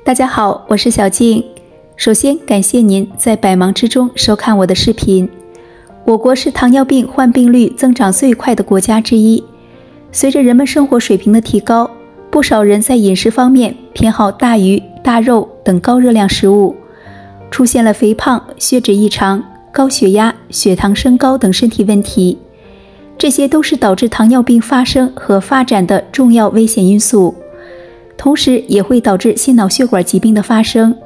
大家好，我是小静。首先感谢您在百忙之中收看我的视频。我国是糖尿病患病率增长最快的国家之一。随着人们生活水平的提高，不少人在饮食方面偏好大鱼、大肉等高热量食物，出现了肥胖、血脂异常、高血压、血糖升高等身体问题。这些都是导致糖尿病发生和发展的重要危险因素，同时也会导致心脑血管疾病的发生。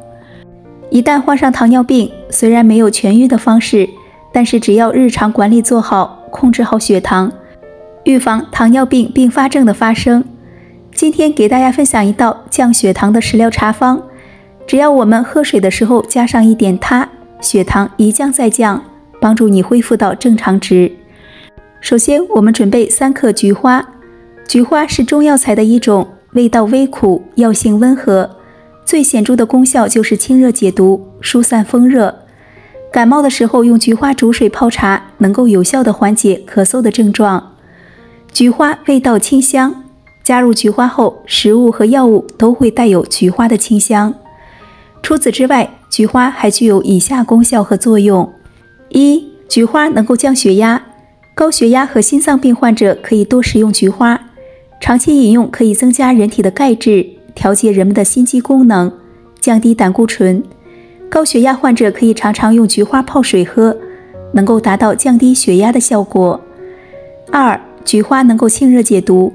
一旦患上糖尿病，虽然没有痊愈的方式，但是只要日常管理做好，控制好血糖，预防糖尿病并发症的发生。今天给大家分享一道降血糖的食疗茶方，只要我们喝水的时候加上一点它，血糖一降再降，帮助你恢复到正常值。首先我们准备3克菊花。菊花是中药材的一种，味道微苦，药性温和，最显著的功效就是清热解毒、疏散风热。感冒的时候用菊花煮水泡茶，能够有效地缓解咳嗽的症状。菊花味道清香，加入菊花后，食物和药物都会带有菊花的清香。除此之外，菊花还具有以下功效和作用：一、菊花能够降血压，高血压和心脏病患者可以多食用菊花。长期饮用可以增加人体的钙质，调节人们的心肌功能，降低胆固醇。高血压患者可以常常用菊花泡水喝，能够达到降低血压的效果。二、菊花能够清热解毒。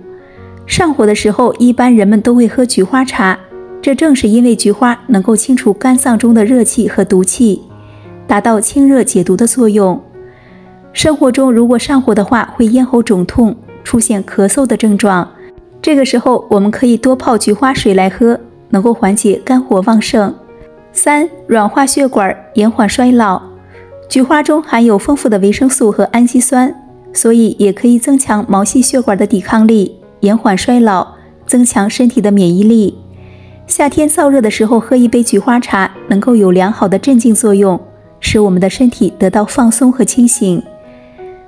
上火的时候，一般人们都会喝菊花茶，这正是因为菊花能够清除肝脏中的热气和毒气，达到清热解毒的作用。生活中如果上火的话，会咽喉肿痛，出现咳嗽的症状，这个时候我们可以多泡菊花水来喝，能够缓解肝火旺盛。三、软化血管，延缓衰老。菊花中含有丰富的维生素和氨基酸，所以也可以增强毛细血管的抵抗力，延缓衰老，增强身体的免疫力。夏天燥热的时候喝一杯菊花茶，能够有良好的镇静作用，使我们的身体得到放松和清醒。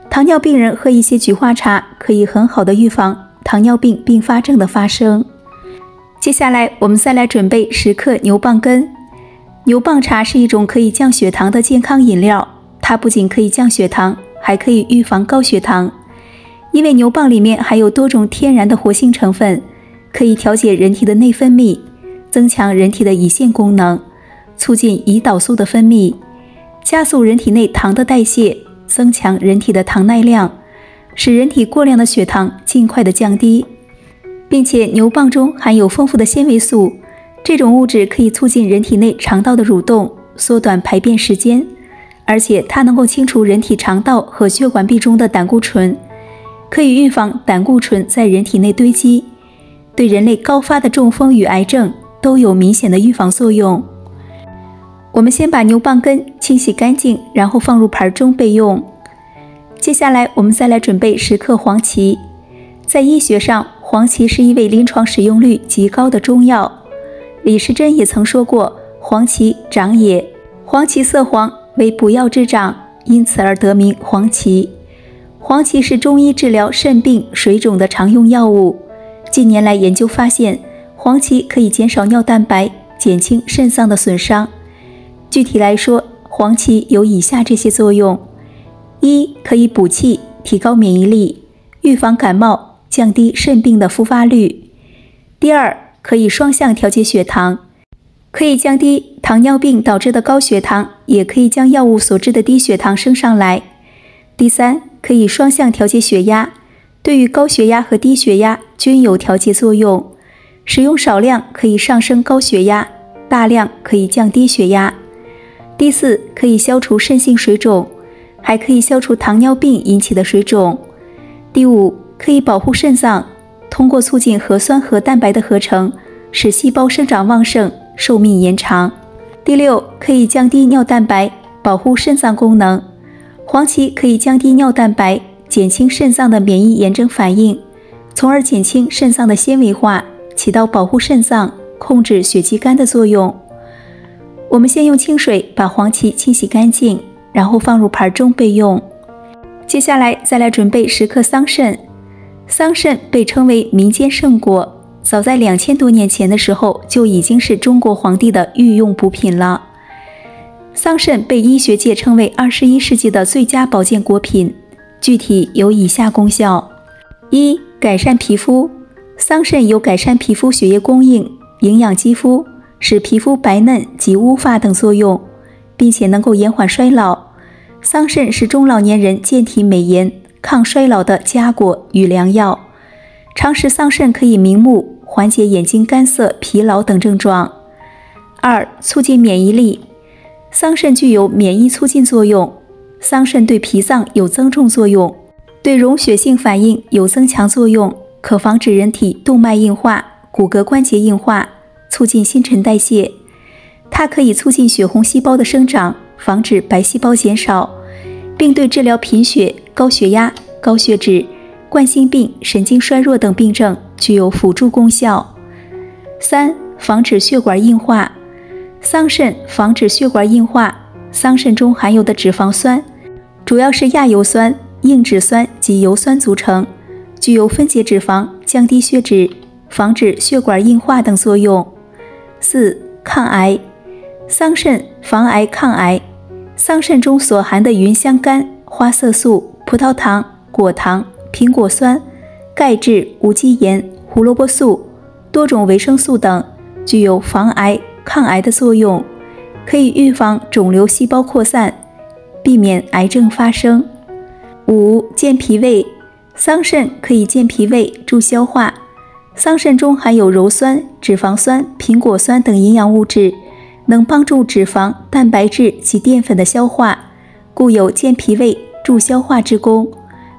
糖尿病人喝一些菊花茶，可以很好的预防糖尿病并发症的发生。接下来我们再来准备10克牛蒡根。牛蒡茶是一种可以降血糖的健康饮料，它不仅可以降血糖，还可以预防高血糖。因为牛蒡里面含有多种天然的活性成分，可以调节人体的内分泌，增强人体的胰腺功能，促进胰岛素的分泌，加速人体内糖的代谢，增强人体的糖耐量，使人体过量的血糖尽快的降低。并且牛蒡中含有丰富的纤维素，这种物质可以促进人体内肠道的蠕动，缩短排便时间，而且它能够清除人体肠道和血管壁中的胆固醇，可以预防胆固醇在人体内堆积，对人类高发的中风与癌症都有明显的预防作用。我们先把牛蒡根清洗干净，然后放入盘中备用。接下来我们再来准备10克黄芪。在医学上，黄芪是一味临床使用率极高的中药。李时珍也曾说过，黄芪长也，黄芪色黄，为补药之长，因此而得名黄芪。黄芪是中医治疗肾病、水肿的常用药物。近年来研究发现，黄芪可以减少尿蛋白，减轻肾脏的损伤。具体来说，黄芪有以下这些作用：一、可以补气，提高免疫力，预防感冒，降低肾病的复发率。第二，可以双向调节血糖，可以降低糖尿病导致的高血糖，也可以将药物所致的低血糖升上来。第三，可以双向调节血压，对于高血压和低血压均有调节作用。使用少量可以上升高血压，大量可以降低血压。第四，可以消除肾性水肿，还可以消除糖尿病引起的水肿。第五，可以保护肾脏，通过促进核酸和蛋白的合成，使细胞生长旺盛，寿命延长。第六，可以降低尿蛋白，保护肾脏功能。黄芪可以降低尿蛋白，减轻肾脏的免疫炎症反应，从而减轻肾脏的纤维化，起到保护肾脏、控制血肌酐的作用。我们先用清水把黄芪清洗干净，然后放入盘中备用。接下来再来准备10克桑葚。桑葚被称为民间圣果，早在2000多年前的时候就已经是中国皇帝的御用补品了。桑葚被医学界称为21世纪的最佳保健果品，具体有以下功效：一、改善皮肤。桑葚有改善皮肤血液供应、营养肌肤、使皮肤白嫩及乌发等作用，并且能够延缓衰老。桑葚是中老年人健体美颜、抗衰老的佳果与良药。常食桑葚可以明目，缓解眼睛干涩、疲劳等症状。二、促进免疫力。桑葚具有免疫促进作用。桑葚对脾脏有增重作用，对溶血性反应有增强作用，可防止人体动脉硬化、骨骼关节硬化，促进新陈代谢。它可以促进血红细胞的生长，防止白细胞减少，并对治疗贫血、高血压、高血脂、冠心病、神经衰弱等病症具有辅助功效。三、防止血管硬化。桑葚防止血管硬化。桑葚中含有的脂肪酸主要是亚油酸、硬脂酸及油酸组成，具有分解脂肪、降低血脂、防止血管硬化等作用。四、抗癌。桑葚防癌抗癌。桑葚中所含的芸香苷、花色素、葡萄糖、果糖、苹果酸、钙质、无机盐、胡萝卜素、多种维生素等，具有防癌抗癌的作用，可以预防肿瘤细胞扩散，避免癌症发生。五、健脾胃。桑葚可以健脾胃、助消化。桑葚中含有鞣酸、脂肪酸、苹果酸等营养物质，能帮助脂肪、蛋白质及淀粉的消化，故有健脾胃、助消化之功，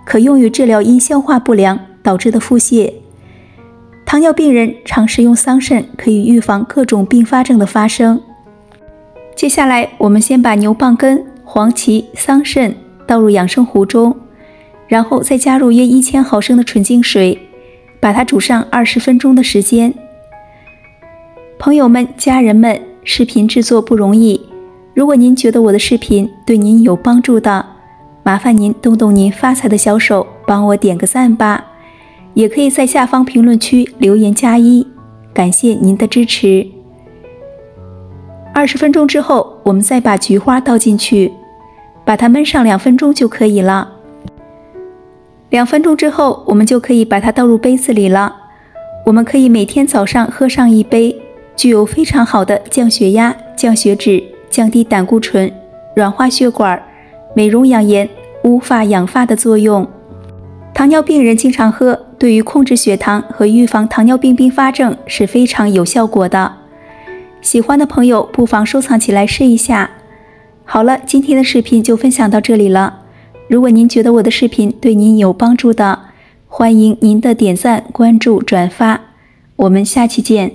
可用于治疗因消化不良导致的腹泻。糖尿病人常食用桑葚，可以预防各种并发症的发生。接下来，我们先把牛蒡根、黄芪、桑葚倒入养生壶中，然后再加入约1000毫升的纯净水，把它煮上20分钟的时间。朋友们、家人们，视频制作不容易，如果您觉得我的视频对您有帮助的，麻烦您动动您发财的小手，帮我点个赞吧。也可以在下方评论区留言+1，感谢您的支持。20分钟之后，我们再把菊花倒进去，把它焖上2分钟就可以了。2分钟之后，我们就可以把它倒入杯子里了。我们可以每天早上喝上1杯，具有非常好的降血压、降血脂、降低胆固醇、软化血管、美容养颜、乌发养发的作用。糖尿病人经常喝，对于控制血糖和预防糖尿病并发症是非常有效果的。喜欢的朋友不妨收藏起来试一下。好了，今天的视频就分享到这里了。如果您觉得我的视频对您有帮助的，欢迎您的点赞、关注、转发。我们下期见。